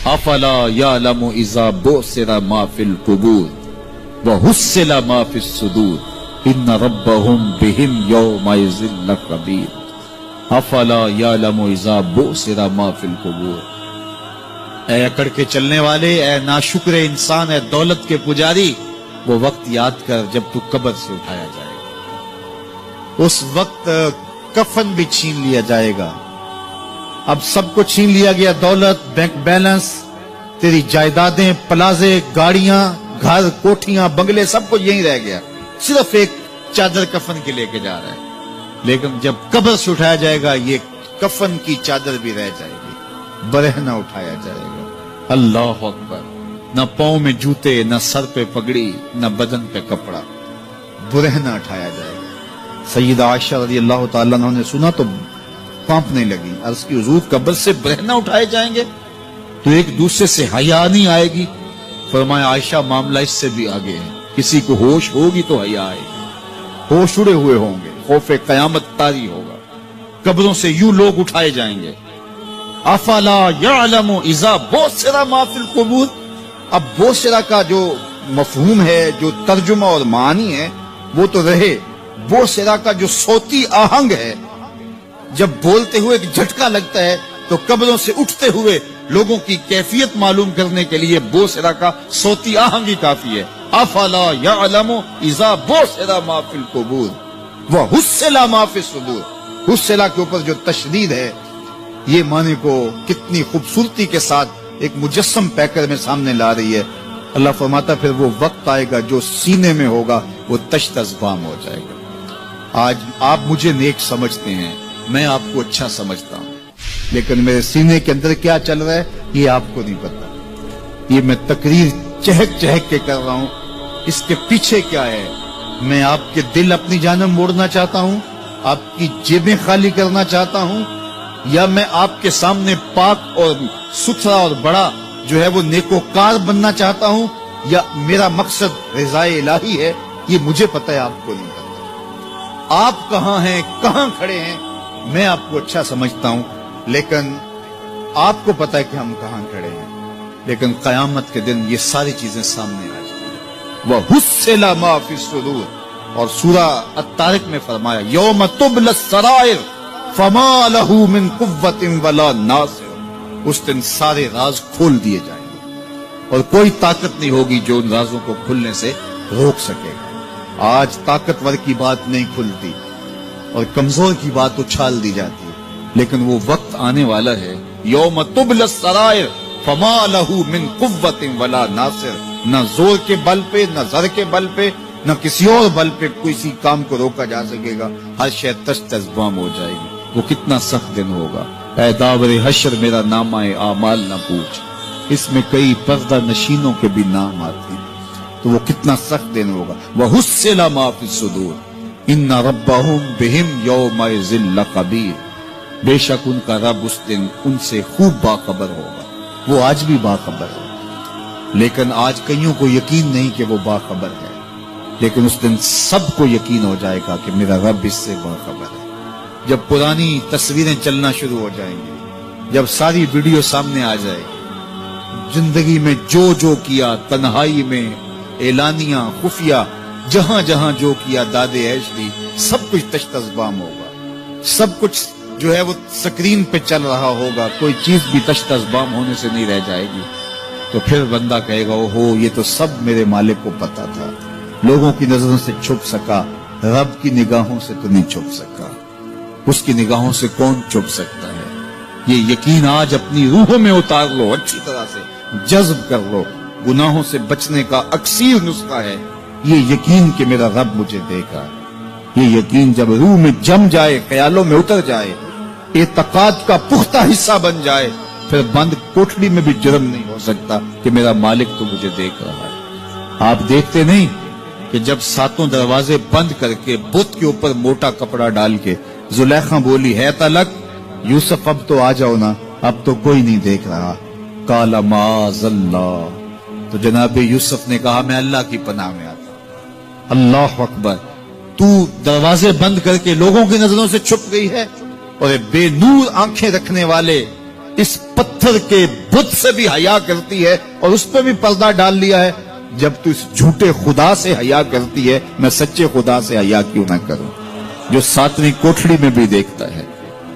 افلا یعلم اذا بعثر ما فی القبور وحصل ما فی الصدور ان ربهم بهم یومئذ لخبیر افلا یعلم اذا بعثر ما فی القبور۔ اے اکڑ کے چلنے والے، اے ناشکر انسان، اے دولت کے پجاری، وہ وقت یاد کر جب تو قبر سے اٹھایا جائے گا۔ اس وقت کفن بھی چھین لیا جائے گا۔ اب سب کو چھین لیا گیا، دولت، بینک بیلنس، تیری جائیدادیں، پلازے، گاڑیاں، گھر، کوٹھیاں، بنگلے، سب کچھ یہیں رہ گیا، صرف ایک چادر کفن کے لے کے جا رہا ہے۔ لیکن جب قبر سے اٹھایا جائے گا، یہ کفن کی چادر بھی رہ جائے گی، برہنہ اٹھایا جائے گا۔ اللہ اکبر! نہ پاؤں میں جوتے، نہ سر پہ پگڑی، نہ بدن پہ کپڑا، برہنہ اٹھایا جائے گا۔ سیدہ عائشہ رضی اللہ تعالیٰ عنہ نے سنا تو کانپنے لگی، عرض کی حضور قبر سے برہنہ اٹھائے جائیں گے تو ایک دوسرے سے حیا نہیں آئے گی؟ فرمایا عائشہ معاملہ اس سے بھی آگے ہے، کسی کو ہوش ہوگی تو حیا آئے گی، ہوش اڑے ہوئے ہوں گے، خوف قیامت طاری ہوگا، قبروں سے یوں لوگ اٹھائے جائیں گے۔ افلا یعلم اذا بعثر ما فی القبور۔ اب بعثر کا جو مفہوم ہے، جو ترجمہ اور معنی ہے وہ تو رہے، بعثر کا جو صوتی آہنگ ہے، جب بولتے ہوئے ایک جھٹکا لگتا ہے تو قبروں سے اٹھتے ہوئے لوگوں کی کیفیت معلوم کرنے کے لیے بعثر کا صوتی آہنگ ہی کافی ہے۔ افلا یعلم اذا بعثر ما فی القبور وحصل ما فی الصدور۔ حصل کے اوپر جو تشدید ہے، یہ معنی کو کتنی خوبصورتی کے ساتھ ایک مجسم پیکر میں سامنے لا رہی ہے۔ اللہ فرماتا پھر وہ وقت آئے گا جو سینے میں ہوگا وہ تشت ازبام ہو جائے گا۔ آج آپ مجھے نیک سمجھتے ہیں، میں آپ کو اچھا سمجھتا ہوں، لیکن میرے سینے کے اندر کیا چل رہا ہے یہ آپ کو نہیں پتا۔ یہ میں تقریر چہک چہک کے کر رہا ہوں، اس کے پیچھے کیا ہے؟ میں آپ کے دل اپنی جانب موڑنا چاہتا ہوں، آپ کی جیبیں خالی کرنا چاہتا ہوں، یا میں آپ کے سامنے پاک اور ستھرا اور بڑا جو ہے وہ نیکوکار بننا چاہتا ہوں، یا میرا مقصد رضائے الہی ہے؟ یہ مجھے پتا ہے، آپ کو نہیں پتا۔ آپ کہاں ہیں، کہاں کھڑے ہیں، میں آپ کو اچھا سمجھتا ہوں، لیکن آپ کو پتا ہے کہ ہم کہاں کھڑے ہیں۔ لیکن قیامت کے دن یہ ساری چیزیں سامنے آ جائیں گی۔ وَحُصِّلَ مَا فِي الصُّدُورِ، اور سورہ الطارق میں فرمایا یوم تبلی السرائر فما لہ من قوت ولا ناصر۔ اس دن سارے راز کھول دیے جائیں گے اور کوئی طاقت نہیں ہوگی جو ان رازوں کو کھلنے سے روک سکے گا۔ آج طاقتور کی بات نہیں کھلتی اور کمزور کی بات اچھال دی جاتی ہے، لیکن وہ وقت آنے والا ہے یوم تبلی السرائر فما لہ من قوت ولا ناصر۔ نہ زور کے بل پہ، نہ زر کے بل پہ، نہ کسی اور بل پہ کسی کام کو روکا جا سکے گا، ہر شے تشت ازبام ہو جائے گی۔ وہ کتنا سخت دن ہوگا۔ اے داور حشر میرا نامہ اعمال نہ پوچھ، اس میں کئی پردہ نشینوں کے بھی نام آتے ہیں، تو وہ کتنا سخت دن ہوگا۔ وَحُصِّلَ مَا فِي الصُّدُورِ إِنَّ رَبَّهُمْ بِهِمْ يَوْمَئِذٍ لَخَبِيرٌ۔ بے شک ان کا رب اس دن ان سے خوب باخبر ہوگا۔ وہ آج بھی باخبر ہے، لیکن آج کئیوں کو یقین نہیں کہ وہ باخبر ہے، لیکن اس دن سب کو یقین ہو جائے گا کہ میرا رب اس سے باخبر ہے۔ جب پرانی تصویریں چلنا شروع ہو جائیں گی، جب ساری ویڈیو سامنے آ جائے گی، زندگی میں جو جو کیا، تنہائی میں، اعلانیاں، خفیہ، جہاں جہاں جو کیا، داد عیش دی، سب کچھ تشت ازبام ہوگا۔ سب کچھ جو ہے وہ سکرین پہ چل رہا ہوگا، کوئی چیز بھی تشت ازبام ہونے سے نہیں رہ جائے گی۔ تو پھر بندہ کہے گا اوہو یہ تو سب میرے مالک کو پتا تھا، لوگوں کی نظروں سے چھپ سکا، رب کی نگاہوں سے تو نہیں چھپ سکا۔ اس کی نگاہوں سے کون چھپ سکتا ہے؟ یہ یقین آج اپنی روحوں میں اتار لو، اچھی طرح سے جذب کر لو۔ گناہوں سے بچنے کا اکثیر نسخہ ہے یہ یقین کہ میرا رب مجھے دیکھ رہا ہے۔ یہ یقین جب روح میں جم جائے، خیالوں میں اتر جائے، اعتقاد کا پختہ حصہ بن جائے، پھر بند کوٹھڑی میں بھی جرم نہیں ہو سکتا کہ میرا مالک تو مجھے دیکھ رہا ہے۔ آپ دیکھتے نہیں کہ جب ساتوں دروازے بند کر کے بت کے اوپر موٹا کپڑا ڈال کے زلیخا بولی ہے تلک یوسف اب تو آ جاؤ نا، اب تو کوئی نہیں دیکھ رہا، قال معاذ اللہ، تو جناب یوسف نے کہا میں اللہ کی پناہ میں آتا ہوں۔ اللہ اکبر! تو دروازے بند کر کے لوگوں کی نظروں سے چھپ گئی ہے، اور بے نور آنکھیں رکھنے والے اس پتھر کے بت سے بھی حیا کرتی ہے اور اس پہ بھی پردہ ڈال لیا ہے. جب تو اس جھوٹے خدا سے حیا کرتی ہے، میں سچے خدا سے حیا کیوں نہ کروں جو 7ویں کوٹھڑی میں بھی دیکھتا ہے.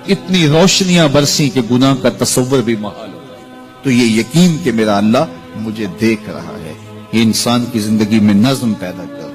اتنی روشنیاں برسی کہ گناہ کا تصور بھی محال ہو گیا. تو یہ یقین کہ میرا اللہ مجھے دیکھ رہا ہے، یہ انسان کی زندگی میں نظم پیدا کر